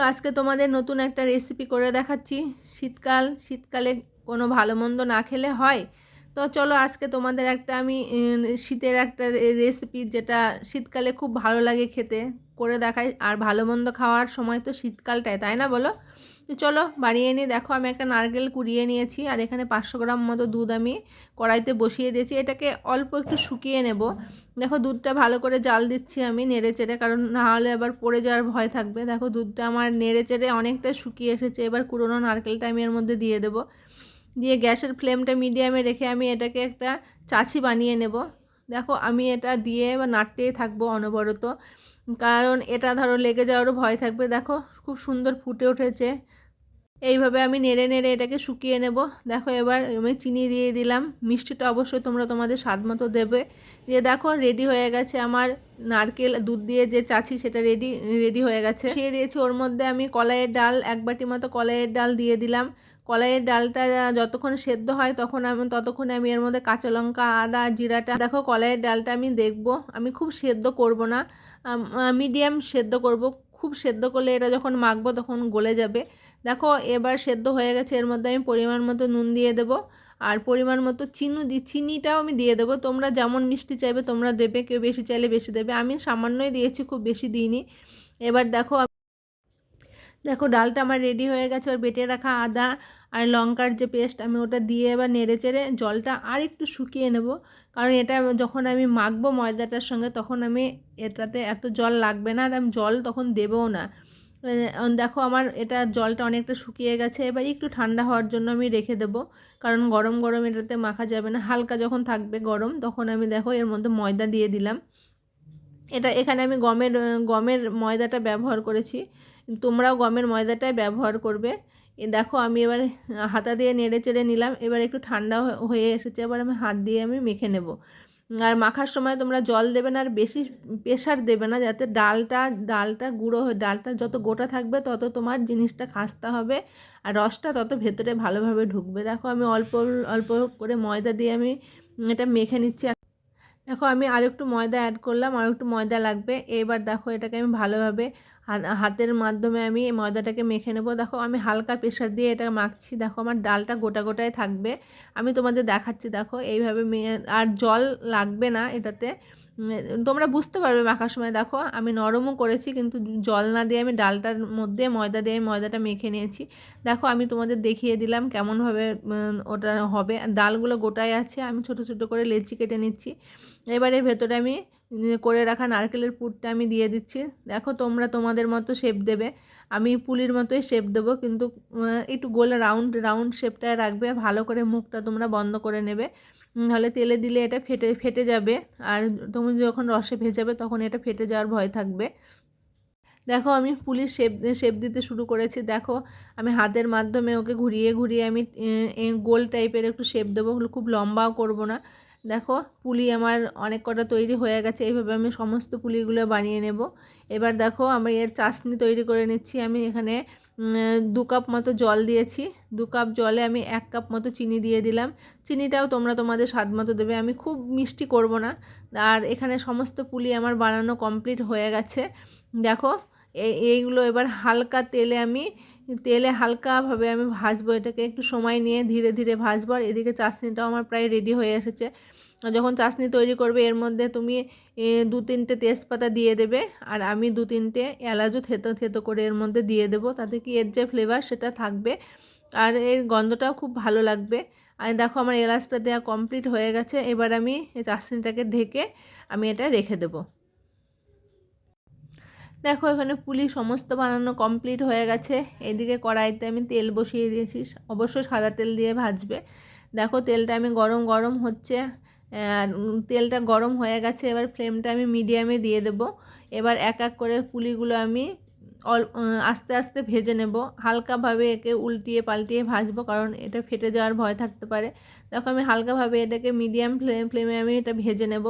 আজকে তোমাদের নতুন একটা রেসিপি করে দেখাচ্ছি। শীতকালে কোনো ভালো মন্দ না খেলে হয়? তো চলো আজকে তোমাদের একটা আমি শীতের একটা রেসিপি, যেটা শীতকালে খুব ভালো লাগে খেতে, করে দেখাই। আর ভালো মন্দ খাওয়ার সময় তো শীতকালটায়, তাই না বলো? তো চলো বানিয়ে নিই। দেখো আমি একটা নারকেল কুড়িয়ে নিয়েছি, আর এখানে 500 গ্রাম মতো দুধ আমি কড়াইতে বসিয়ে দিয়েছি। এটাকে অল্প একটু শুকিয়ে নেব। দেখো দুধটা ভালো করে জাল দিচ্ছি আমি নেড়ে চেড়ে, কারণ না হলে আবার পড়ে যাওয়ার ভয় থাকবে। দেখো দুধটা আমার নেড়ে চেড়ে অনেকটা শুকিয়ে এসেছে। এবার কুড়োনো নারকেলটা আমি এর মধ্যে দিয়ে দেবো। দিয়ে গ্যাসের ফ্লেমটা মিডিয়ামে রেখে আমি এটাকে একটা চাছি বানিয়ে নেব। দেখো আমি এটা দিয়ে এবার নাড়তেই থাকবো অনবরত, কারণ এটা ধরো লেগে যাওয়ারও ভয় থাকবে। দেখো খুব সুন্দর ফুটে উঠেছে। এইভাবে আমি নেড়ে নেড়ে এটাকে শুকিয়ে নেব। দেখো এবার আমি চিনি দিয়ে দিলাম। মিষ্টিটা অবশ্যই তোমরা তোমাদের স্বাদ মতো দেবে। দিয়ে দেখো রেডি হয়ে গেছে আমার নারকেল দুধ দিয়ে যে চাছি, সেটা রেডি হয়ে গেছে। দিয়ে দিয়েছি ওর মধ্যে আমি কলাইয়ের ডাল, 1 বাটি মতো কলাইয়ের ডাল দিয়ে দিলাম। কলাইয়ের ডালটা যতক্ষণ সেদ্ধ হয় ততক্ষণে আমি এর মধ্যে কাঁচা লঙ্কা, আদা, জিরাটা, দেখো কলাইয়ের ডালটা আমি দেখবো, আমি খুব সেদ্ধ করব না, মিডিয়াম সেদ্ধ করব। খুব সেদ্ধ করলে এটা যখন মাখবো তখন গলে যাবে। দেখো এবার সেদ্ধ হয়ে গেছে। এর মধ্যে আমি পরিমাণ মতো নুন দিয়ে দেবো, আর পরিমাণ মতো চিনিটাও আমি দিয়ে দেবো। তোমরা যেমন মিষ্টি চাইবে তোমরা দেবে, কেউ বেশি চাইলে বেশি দেবে। আমি সামান্যই দিয়েছি, খুব বেশি দিইনি। এবার দেখো দেখো ডালটা আমার রেডি হয়ে গেছে। আর বেটে রাখা আদা আর লঙ্কার যে পেস্ট, আমি ওটা দিয়ে এবার নেড়ে চেড়ে জলটা আর একটু শুকিয়ে নেব, কারণ এটা যখন আমি মাখবো ময়দাটার সঙ্গে তখন আমি এটাতে এত জল লাগবে না, আর আমি জল তখন দেবও না। দেখো আমার এটা জলটা অনেকটা শুকিয়ে গেছে। এবার একটু ঠান্ডা হওয়ার জন্য আমি রেখে দেবো, কারণ গরম গরম এটাতে মাখা যাবে না। হালকা যখন থাকবে গরম, তখন আমি দেখো এর মধ্যে ময়দা দিয়ে দিলাম। এখানে আমি গমের ময়দাটা ব্যবহার করেছি, তোমরাও গমের ময়দাটাই ব্যবহার করবে। দেখো আমি এবার হাতা দিয়ে নেড়ে চেড়ে নিলাম। এবার একটু ঠান্ডা হয়ে এসেছে। এবার আমি হাত দিয়ে আমি মেখে নেব। আর মাখার সময় তোমরা জল দেবে না, আর বেশি প্রেশার দেবে না, যাতে ডালটা গুঁড়ো হয়ে, ডালটা যত গোটা থাকবে তত তোমার জিনিসটা খাস্তা হবে, আর রসটা তত ভেতরে ভালোভাবে ঢুকবে। দেখো আমি অল্প অল্প করে ময়দা দিয়ে আমি এটা মেখে নিচ্ছি। দেখো আমি আরও একটু ময়দা অ্যাড করলাম, আরও একটু ময়দা লাগবে। এবার দেখো এটাকে আমি ভালোভাবে হাতের মাধ্যমে আমি এই ময়দাটাকে মেখে নেব। দেখো আমি হালকা প্রেশার দিয়ে এটা মাখছি। দেখো আমার ডালটা গোটা গোটায় থাকবে। আমি তোমাদের দেখাচ্ছি, দেখো এইভাবে আর জল লাগবে না এটাতে। তোমরা বুঝতে পারবে মাখার সময়। দেখো আমি নরমও করেছি, কিন্তু জল না দিয়ে আমি ডালটার মধ্যে ময়দা দিয়ে ময়দাটা মেখে নিয়েছি। দেখো আমি তোমাদের দেখিয়ে দিলাম কেমনভাবে ওটা হবে। ডালগুলো গোটায় আছে, আমি ছোট ছোট করে লেচি কেটে নিচ্ছি। এবার এর ভেতরে আমি করে রাখা নারকেলের পুরটা আমি দিয়ে দিচ্ছি। দেখো তোমরা তোমাদের মতো শেপ দেবে, আমি পুলির মতোই শেপ দেবো, কিন্তু একটু গোল রাউন্ড রাউন্ড শেপটা রাখবে। ভালো করে মুখটা তোমরা বন্ধ করে নেবে, নাহলে তেলে দিলে এটা ফেটে যাবে। আর তুমি যখন রসে ভেজাবে তখন এটা ফেটে যাওয়ার ভয় থাকবে। দেখো আমি পুলির শেপ দিতে শুরু করেছি। দেখো আমি হাতের মাধ্যমে ওকে ঘুরিয়ে ঘুরিয়ে আমি গোল টাইপের একটু শেপ দেবো, খুব লম্বাও করব না। দেখো পুলি আমার অনেক কটা তৈরি হয়ে গেছে। এইভাবে আমি সমস্ত পুলিগুলো বানিয়ে নেব। এবার দেখো আমি এর চাশনি তৈরি করে নিচ্ছি। আমি এখানে 2 কাপ মতো জল দিয়েছি। 2 কাপ জলে আমি 1 কাপ মতো চিনি দিয়ে দিলাম। চিনিটাও তোমরা তোমাদের স্বাদ মতো দেবে, আমি খুব মিষ্টি করব না। আর এখানে সমস্ত পুলি আমার বানানো কমপ্লিট হয়ে গেছে। দেখো এইগুলো এবার তেলে হালকাভাবে আমি ভাজবো। এটাকে একটু সময় নিয়ে ধীরে ধীরে ভাজবো। আর এদিকে চাশনিটাও আমার প্রায় রেডি হয়ে এসেছে। যখন চাশনি তৈরি করবে এর মধ্যে তুমি 2-3টে তেজপাতা দিয়ে দেবে, আর আমি 2-3টে এলাচও থেতো থেতো করে এর মধ্যে দিয়ে দেবো, তাতে কি এর যে ফ্লেভার সেটা থাকবে, আর এর গন্ধটাও খুব ভালো লাগবে। আর দেখো আমার এলাচটা দেওয়া কমপ্লিট হয়ে গেছে। এবার আমি এই চাশনিটাকে ঢেকে আমি এটা রেখে দেবো। দেখো এখানে পুলি সমস্ত বানানো কমপ্লিট হয়ে গেছে। এদিকে কড়াইতে আমি তেল বসিয়ে দিয়েছি, অবশ্যই সাদা তেল দিয়ে ভাজবে। দেখো তেলটা আমি গরম গরম হচ্ছে, তেলটা গরম হয়ে গেছে। এবার ফ্লেমটা আমি মিডিয়ামে দিয়ে দেব। এবার এক এক করে পুলিগুলো আমি আস্তে আস্তে ভেজে নেব। হালকাভাবে একে উল্টিয়ে পাল্টিয়ে ভাজবো, কারণ এটা ফেটে যাওয়ার ভয় থাকতে পারে। দেখো আমি হালকাভাবে এটাকে মিডিয়াম ফ্লেমে আমি এটা ভেজে নেব।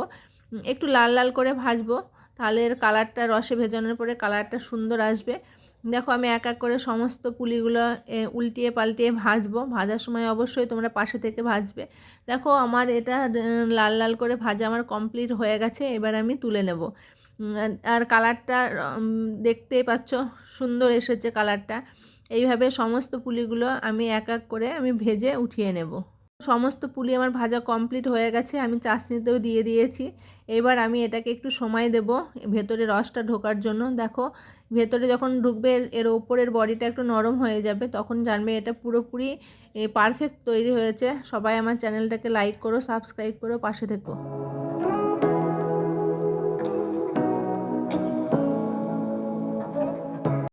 একটু লাল লাল করে ভাজবো, তাহলে এর কালারটা, রসে ভেজানোর পরে কালারটা সুন্দর আসবে। দেখো আমি এক এক করে সমস্ত পুলিগুলো উল্টিয়ে পাল্টিয়ে ভাজবো। ভাজার সময় অবশ্যই তোমরা পাশে থেকে ভাজবে। দেখো আমার এটা লাল লাল করে ভাজা আমার কমপ্লিট হয়ে গেছে। এবার আমি তুলে নেব। আর কালারটা দেখতেই পাচ্ছ সুন্দর এসেছে কালারটা। এইভাবে সমস্ত পুলিগুলো আমি এক এক করে আমি ভেজে উঠিয়ে নেব। সমস্ত পুলি আমার ভাজা কমপ্লিট হয়ে গেছে, আমি চাশনিতেও দিয়ে দিয়েছি। এবার আমি এটাকে একটু সময় দেব ভেতরে রসটা ঢোকার জন্য। দেখো ভেতরে যখন ঢুকবে এর ওপরের বডিটা একটু নরম হয়ে যাবে, তখন জানবে এটা পুরোপুরি পারফেক্ট তৈরি হয়েছে। সবাই আমার চ্যানেলটাকে লাইক করো, সাবস্ক্রাইব করো, পাশে থেকো।